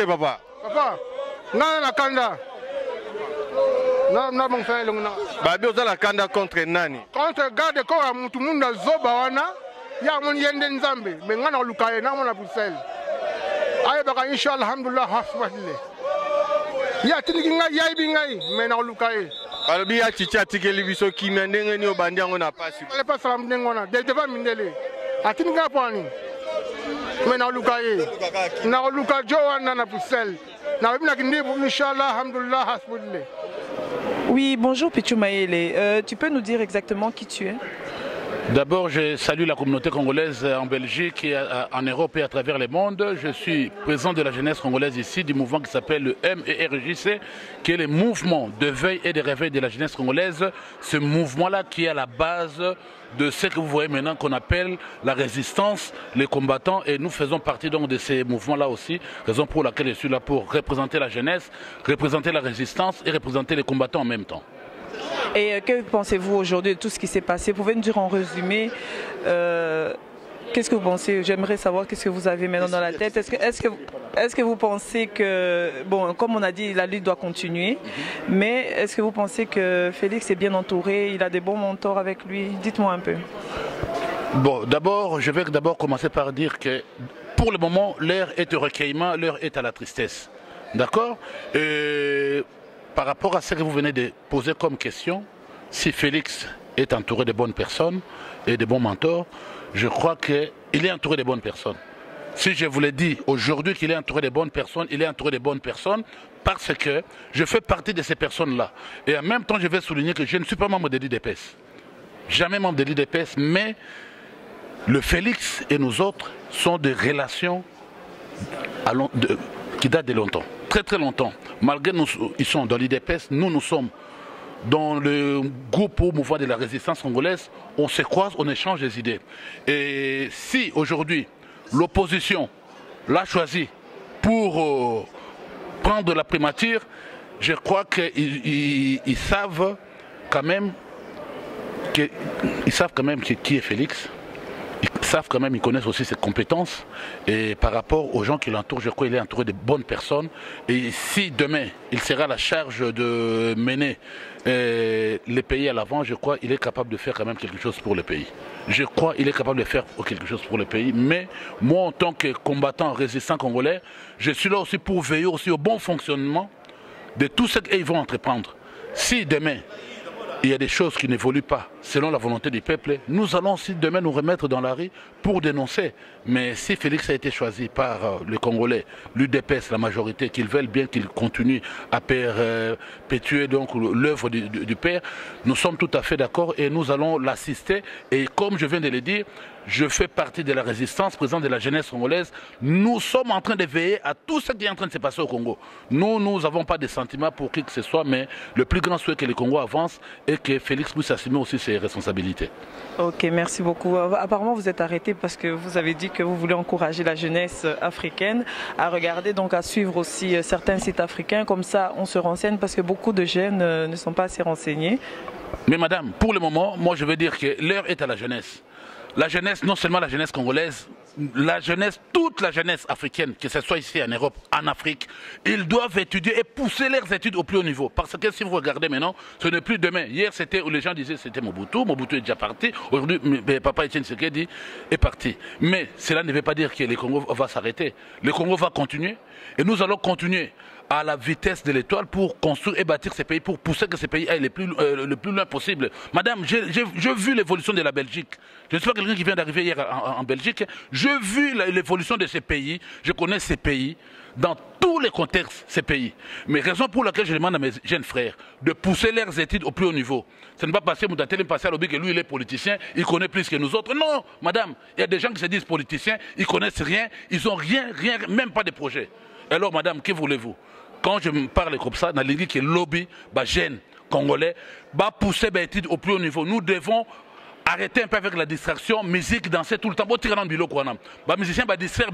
Papa. Papa, na kanda. Na mon frère longna. Babi la kanda contre nani? Contre garde corps à mutu munda zoba wana. Ya mon yende nzambe, mais ngana lukaye na mona Bruxelles. Aye baka inshallah alhamdulillah hasbahile. Ya tiniki ngai ya ibi ngai, mais na lukaye. Balobi ya chicha tikeli biso kimia ndenge ni obandi yango na pasi. Ale pas salam ndengona, de devant mindele. Atini ngapani. Mais na lukaye. Na luka jowana na Bruxelles. Na bina kindibu inshallah alhamdulillah hasbahile. Oui, bonjour Pichu Mayele. Tu peux nous dire exactement qui tu es? D'abord, je salue la communauté congolaise en Belgique et en Europe et à travers le monde. Je suis président de la jeunesse congolaise ici, du mouvement qui s'appelle le MERJC, qui est le mouvement de veille et de réveil de la jeunesse congolaise. Ce mouvement-là qui est à la base de ce que vous voyez maintenant qu'on appelle la résistance, les combattants. Et nous faisons partie donc de ces mouvements-là aussi, raison pour laquelle je suis là pour représenter la jeunesse, représenter la résistance et représenter les combattants en même temps. Et que pensez-vous aujourd'hui de tout ce qui s'est passé? Vous pouvez nous dire en résumé, qu'est-ce que vous pensez? J'aimerais savoir qu'est-ce que vous avez maintenant dans la tête. Est-ce que vous pensez que, bon, comme on a dit, la lutte doit continuer, mais est-ce que vous pensez que Félix est bien entouré, il a des bons mentors avec lui? Dites-moi un peu. Bon, d'abord, je vais d'abord commencer par dire que pour le moment, l'heure est au recueillement, l'heure est à la tristesse. D'accord? Par rapport à ce que vous venez de poser comme question, si Félix est entouré de bonnes personnes et de bons mentors, je crois qu'il est entouré de bonnes personnes. Si je vous l'ai dit aujourd'hui qu'il est entouré de bonnes personnes, il est entouré de bonnes personnes parce que je fais partie de ces personnes-là. Et en même temps, je vais souligner que je ne suis pas membre de l'IDPS. Jamais membre de l'IDPS, mais le Félix et nous autres sont des relations qui datent de longtemps. Très très longtemps. Malgré nous, ils sont dans l'IDPS, nous sommes dans le groupe au mouvement de la résistance congolaise, on se croise, on échange des idées. Et si aujourd'hui l'opposition l'a choisi pour prendre la primature, je crois qu'ils savent quand même qui est Félix. Ils savent quand même, ils connaissent aussi ses compétences. Et par rapport aux gens qui l'entourent, je crois qu'il est entouré de bonnes personnes. Et si demain, il sera à la charge de mener les pays à l'avant, je crois qu'il est capable de faire quand même quelque chose pour le pays. Je crois qu'il est capable de faire quelque chose pour le pays. Mais moi, en tant que combattant résistant congolais, je suis là aussi pour veiller aussi au bon fonctionnement de tout ce qu'ils vont entreprendre. Si demain, il y a des choses qui n'évoluent pas selon la volonté du peuple, nous allons aussi demain nous remettre dans la rue pour dénoncer. Mais si Félix a été choisi par les Congolais, l'UDPS, la majorité, qu'ils veulent bien qu'il continue à perpétuer l'œuvre du Père, nous sommes tout à fait d'accord et nous allons l'assister. Et comme je viens de le dire, je fais partie de la résistance, président de la jeunesse congolaise. Nous sommes en train de veiller à tout ce qui est en train de se passer au Congo. Nous n'avons pas de sentiments pour qui que ce soit, mais le plus grand souhait que le Congo avance et que Félix puisse assumer aussi ses les responsabilités. Ok, merci beaucoup. Apparemment, vous êtes arrêté parce que vous avez dit que vous voulez encourager la jeunesse africaine à regarder, donc à suivre aussi certains sites africains. Comme ça, on se renseigne parce que beaucoup de jeunes ne sont pas assez renseignés. Mais madame, pour le moment, moi je veux dire que l'heure est à la jeunesse. La jeunesse, non seulement la jeunesse congolaise, la jeunesse, toute la jeunesse africaine, que ce soit ici en Europe, en Afrique, ils doivent étudier et pousser leurs études au plus haut niveau. Parce que si vous regardez maintenant, ce n'est plus demain. Hier, c'était où les gens disaient c'était Mobutu, Mobutu est déjà parti. Aujourd'hui, papa Etienne Tshisekedi est parti. Mais cela ne veut pas dire que le Congo va s'arrêter. Le Congo va continuer et nous allons continuer à la vitesse de l'étoile pour construire et bâtir ces pays, pour pousser que ces pays aillent le plus loin possible. Madame, j'ai vu l'évolution de la Belgique. Je ne suis pas quelqu'un qui vient d'arriver hier en Belgique. J'ai vu l'évolution de ces pays. Je connais ces pays dans tous les contextes, ces pays. Mais raison pour laquelle je demande à mes jeunes frères de pousser leurs études au plus haut niveau. Ce n'est pas parce que Moudatele passer à l'objet que lui, il est politicien, il connaît plus que nous autres. Non, madame, il y a des gens qui se disent politiciens, ils connaissent rien, ils n'ont rien, même pas de projet. Alors, madame, que voulez-vous? Quand je me parle comme ça, dans l'idée que le lobby, jeunes congolais, va pousser les études au plus haut niveau. Nous devons arrêter un peu avec la distraction, musique, danser tout le temps. Les musiciens vont distraire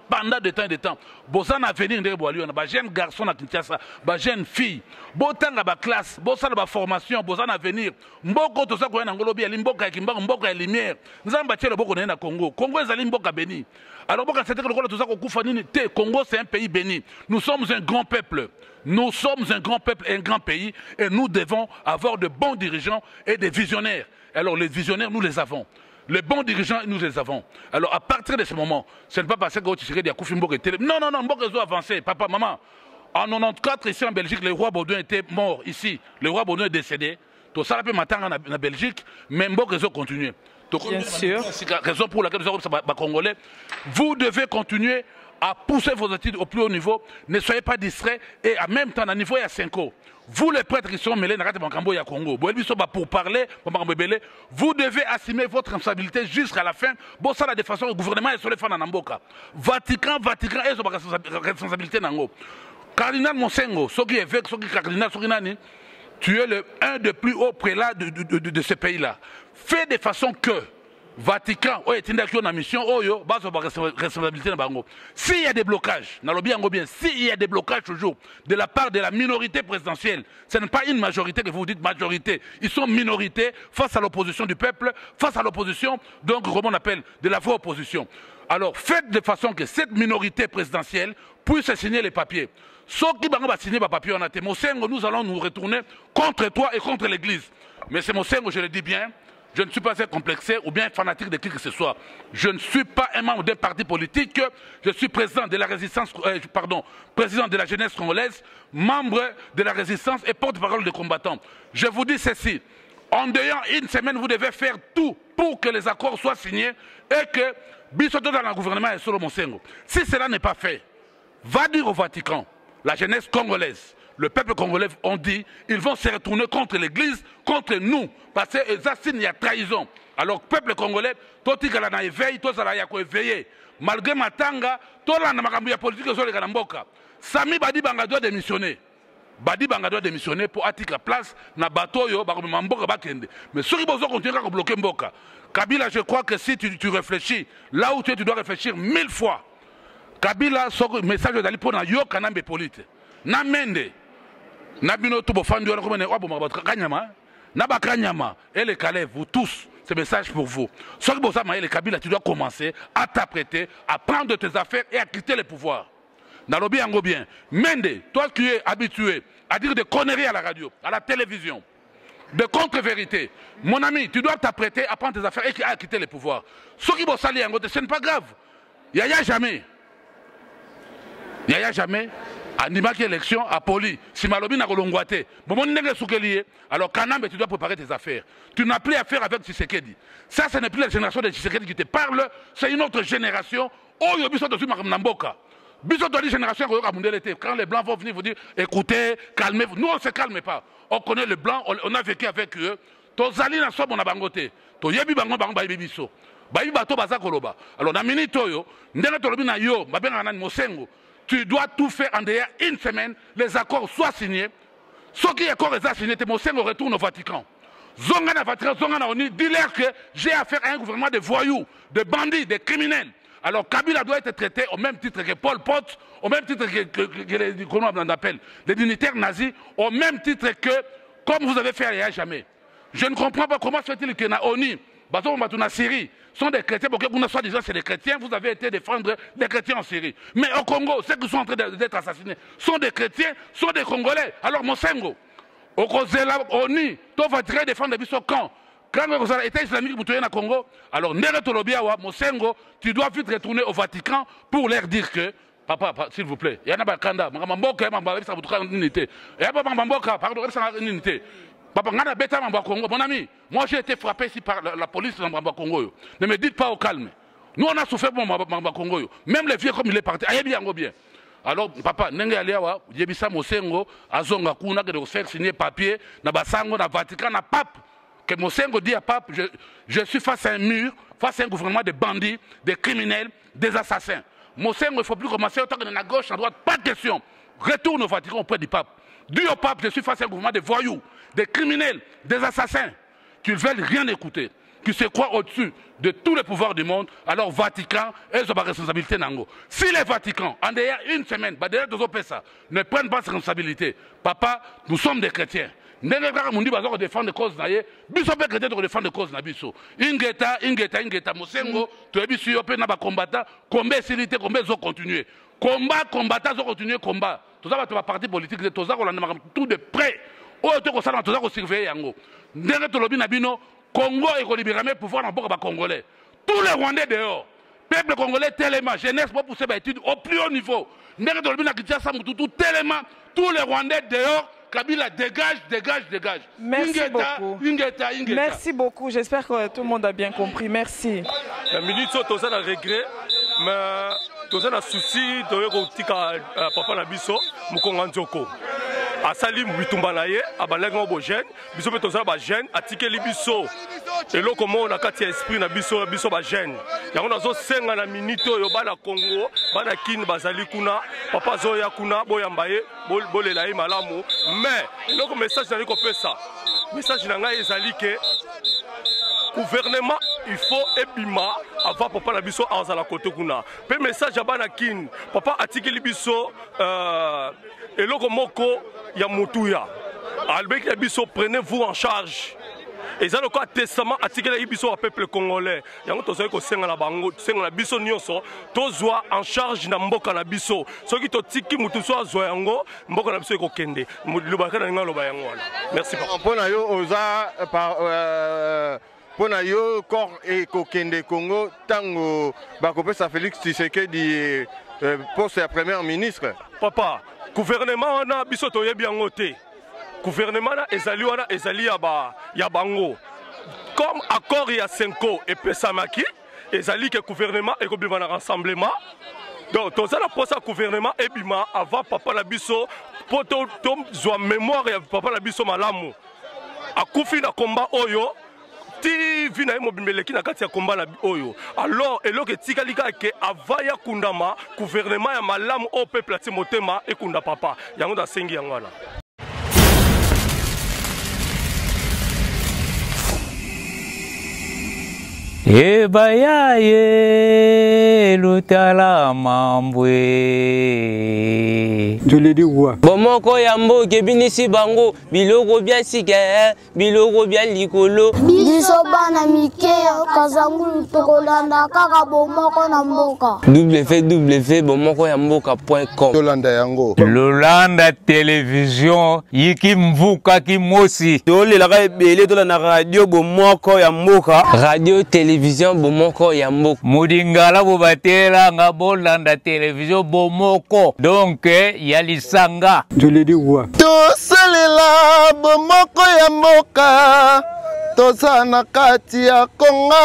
pendant de temps et de temps. Si on a avenir, les jeunes garçons à Kinshasa, les jeunes filles, si on a la classe, si on a la formation, si on a avenir, si on a la lumière, nous avons bâti le Congo. Congo est un béni. Alors, Congo, c'est un pays béni. Nous sommes un grand peuple. Nous sommes un grand peuple et un grand pays. Et nous devons avoir de bons dirigeants et des visionnaires. Alors, les visionnaires, nous les avons. Les bons dirigeants, nous les avons. Alors, à partir de ce moment, ce n'est pas parce que Tshisekedi a Koufi Mboka était... Non, Mboka a avancé. Papa, maman. En 94, ici en Belgique, le roi Baudouin était mort ici. Le roi Baudouin est décédé. Tout ça, en Belgique, mais Mboka a continué. Bien sûr. C'est la raison pour laquelle nous avons Congolais. Vous devez continuer à pousser vos études au plus haut niveau. Ne soyez pas distraits. Et en même temps, à niveau, il y a 5 ans. Vous, les prêtres qui sont mêlés dans le Congo, pour parler, vous devez assumer votre responsabilité jusqu'à la fin. Bon, ça, de façon, le gouvernement est sur les fans en Amboka. Vatican est sur la responsabilité. Cardinal Monsengo, ce qui est évêque, ce qui est cardinal, ce qui est tu es un des plus hauts prélats de ce pays-là. Fais de façon que Vatican, une mission, responsabilité. S'il y a des blocages, s'il y a des blocages toujours de la part de la minorité présidentielle, ce n'est pas une majorité que vous dites majorité. Ils sont minorités face à l'opposition du peuple, face à l'opposition, donc comment on appelle, de la vraie opposition. Alors faites de façon que cette minorité présidentielle puisse signer les papiers. Ceux qui vont signer les papiers en athée, nous allons nous retourner contre toi et contre l'Église. Mais c'est Monsengo, je le dis bien. Je ne suis pas un complexé ou bien fanatique de qui que ce soit. Je ne suis pas un membre d'un parti politique. Je suis président de la résistance, président de la jeunesse congolaise, membre de la résistance et porte-parole des combattants. Je vous dis ceci. En dehors une semaine, vous devez faire tout pour que les accords soient signés et que Bissoto dans le gouvernement est sur le Monsengo. Si cela n'est pas fait, va dire au Vatican, la jeunesse congolaise, le peuple congolais ont dit, ils vont se retourner contre l'Église, contre nous, parce qu'il y a trahison. Alors, peuple congolais, toi tu es éveillé, toi tu es éveillé. Malgré Matanga, toi tu es politique, tu es Mboka. Sami Badi Banga doit démissionner. Badi Banga doit démissionner pour attirer la place dans le bateau, mais ceux qui vont continuer à bloquer Mboka. Kabila, je crois que si tu réfléchis, là où tu es, tu dois réfléchir 1000 fois. Kabila, son message d'aller pour un yo kanambe polite. Na mende. Na bino tubo fandu na komene wabo mabatka kanyama. Na bakanyama. Et les Calais, vous tous, ce message pour vous. Ce qui bossa maïe les Kabila, tu dois commencer à t'apprêter, à prendre tes affaires et à quitter le pouvoir. Nalobi ango bien. Mende, toi qui es habitué à dire des conneries à la radio, à la télévision, de contre-vérité. Mon ami, tu dois t'apprêter à prendre tes affaires et à quitter le pouvoir. Ce qui bossa li ango, ce n'est pas grave. Il n'y a jamais. Il n'y a jamais animaki élection à Poli. Si Malobi n'a pas alors Kanambe, tu dois préparer tes affaires. Tu n'as plus affaire avec Tshisekedi. Ça, ce n'est plus la génération de Tshisekedi qui te parle, c'est une autre génération. Oh, il y a une génération quand les Blancs vont venir vous dire écoutez, calmez-vous. Nous, on ne se calme pas. On connaît les Blancs, on a vécu avec eux. Tozali na sobo na bangote. To yebi bango bango ba bibiso. Ba bato baza koloba. Alors na minute yo, ndenge tolobi na yo, ba benga na Monsengo. Tu dois tout faire en derrière une semaine, les accords soient signés. Ce qui est accord est signé, Monsengo retourne au Vatican. Zongana Vatican, Zongana ONU, dis-leur que j'ai affaire à un gouvernement de voyous, de bandits, de criminels. Alors Kabila doit être traité au même titre que Pol Pot, au même titre que comment on appelle, les dignitaires nazis, au même titre que, comme vous avez fait il n'y a jamais. Je ne comprends pas comment se fait-il que na ONU, na Syrie, sont des chrétiens, parce que vous soit disant c'est des chrétiens, vous avez été défendre des chrétiens en Syrie. Mais au Congo, ceux qui sont en train d'être assassinés sont des chrétiens, sont des Congolais. Alors Mosengo, au ONU, tu vas tirer défendre des bisous quand quand vous avez été islamique pour tuer au Congo, alors Mosengo, tu dois vite retourner au Vatican pour leur dire que, papa, s'il vous plaît, il y a un bakanda, papa, mon ami, moi j'ai été frappé ici par la police de Mamba Congo. Ne me dites pas au calme. Nous on a souffert pour Mamba Congo. Même les vieux comme il est parti, bien. Alors, papa, Nenge Aliawa, Yebisa Mosengo, Azonga Kuna, de faire signer papier, na Basango, na Vatican, na Pape. Que Mosengo dit à Pape, je suis face à un mur, face à un gouvernement de bandits, des criminels, des assassins. Mosengo, il ne faut plus commencer autant que de la gauche, à droite, pas de question. Retourne au Vatican auprès du Pape. Dis au Pape, je suis face à un gouvernement de voyous, des criminels, des assassins, qui ne veulent rien écouter, qui se croient au-dessus de tous les pouvoirs du monde. Alors Vatican, elles ont la responsabilité. Si les Vaticans, en derrière une semaine, ne prennent pas cette responsabilité, papa, nous sommes des chrétiens. Nous devons défendre cause naie, biso pe chrétien de défendre cause na biso. Ingeta Mosengo, tu es biso yo pe na ba combattant, combat silité, combat zo continuer. Combattant zo continuer combat. Tout ça va être parti politique, tout ça on a tout de près. Oh to ko sala tout ça ko surveiller yango. Ndenge to lobi na bino, Congo et ko libérer mais pouvoir na boka ba congolais. Tous les Rwandais dehors. Peuple congolais tellement jeunesse pour pousser ba études au plus haut niveau. Ndenge to lobi na Kinshasa mututu tellement tous les Rwandais dehors. Kabila, dégage. Merci beaucoup. Merci beaucoup. J'espère que tout le monde a bien compris. Merci. La minute, tu as un regret, mais tu as un souci de papa Nabiso, Mukonganzoko. Asali Mutumba naye, abalenga bo jeune, biso pe toza ba jeune, atike li biso. Et là comment on a kati esprit na biso ba jeune. Yango nazo senga na minute yo bana Congo, bana kin bazali kuna, papa zoya kuna boyambaye, bolela ye malamu. Mais le message na ko pesa. Message na ngai ezali ke gouvernement il faut ebima avant papa na biso azala côté kuna. Pe message ya bana kin, papa atike li biso eloko moko ya mutuya. Albek ya biso prenez-vous en charge. Et ça le cas testament atike la biso au peuple congolais. Yango to ko senga na bango, senga na biso nyonso, to zwa en charge na mboka na biso. Soki to tiki mutu so azwa yango, mboka na biso ko kende. Lubaka na ngalo ba yango wana. Merci papa. Pona yo oza par pona yo corps et kokende Congo tango bakopesa Félix Tshisekedi poste ya premier ministre. Papa, gouvernement na biso to yebi yango te. Gouvernement na ezali wana ezali ya bango. Comme accord ya 5 et pesamaki, ezali que gouvernement et kobima na rassemblement. Donc to za la poste gouvernement ebima avant papa la biso poto to zwa mémoire ya papa la biso malamu. Akufi na combat oyo ti vina emobimeleki na kati ya combat na oyo. Alors eloko tikalika ke avaya kundama gouvernement ya malamu au peuple ati motema ekunda papa. Yango da sengi yango wana. Ebayaye lutala mambwe. Je l'ai dit quoi? Bomoko yambo kebinisi bango biloko bya sika biloko bya likolo. Biso bana mike kazangulu tokolanda kaka bomoko na mboka. www.bomokoyamboka.com. Yolanda yango. Lolanda télévision yiki mvuka kimosi. Tolela ebele tola na radio bomoko ya mboka. Radio télévision bomoko ya mboka. Mudingala bobatela nga bolanda télévision bomoko. Donc ya lisanga. Je l'ai dit quoi? Tosalela bomoko ya mboka. Toza na kati ya Congo.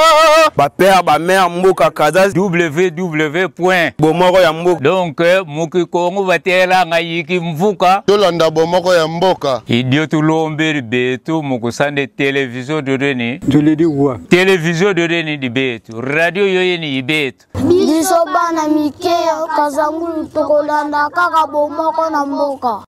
Ba père ba mère mboka kaza www.bomoko ya mboka. Donc muki Congo batela nga yiki mvuka. Tolanda bomoko ya mboka. Idio tulombe betu mukusande télévision de Reni. Je l'ai dit quoi? Télévision de Reni di betu. Radio yoyeni ibetu. Biso bana mike kazangulu tokolanda kaka bomoko na mboka.